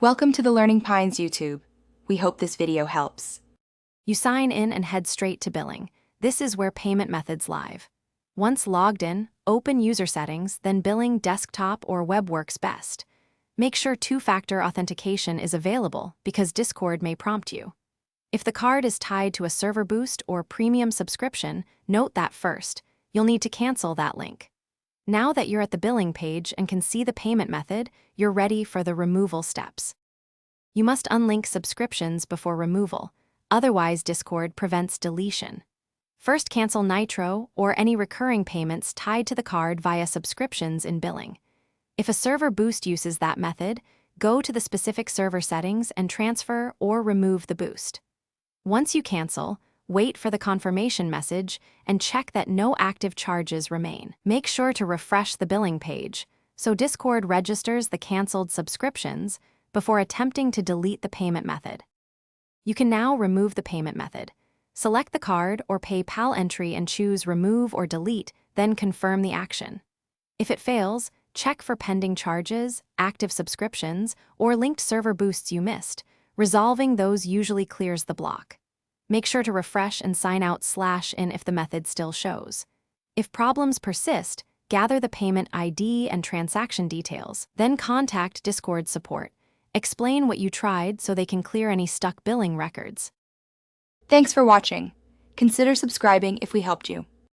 Welcome to the Learning Pines YouTube. We hope this video helps. You sign in and head straight to billing. This is where payment methods live. Once logged in, open user settings, then billing desktop or web works best. Make sure two-factor authentication is available because Discord may prompt you. If the card is tied to a server boost or premium subscription, note that first. You'll need to cancel that link. Now that you're at the billing page and can see the payment method, you're ready for the removal steps. You must unlink subscriptions before removal, otherwise Discord prevents deletion. First, cancel Nitro or any recurring payments tied to the card via subscriptions in billing. If a server boost uses that method, go to the specific server settings and transfer or remove the boost. Once you cancel, wait for the confirmation message and check that no active charges remain. Make sure to refresh the billing page so Discord registers the canceled subscriptions before attempting to delete the payment method. You can now remove the payment method. Select the card or PayPal entry and choose Remove or Delete, then confirm the action. If it fails, check for pending charges, active subscriptions, or linked server boosts you missed. Resolving those usually clears the block. Make sure to refresh and sign out /in if the method still shows. If problems persist, gather the payment ID and transaction details, then contact Discord support. Explain what you tried so they can clear any stuck billing records. Thanks for watching. Consider subscribing if we helped you.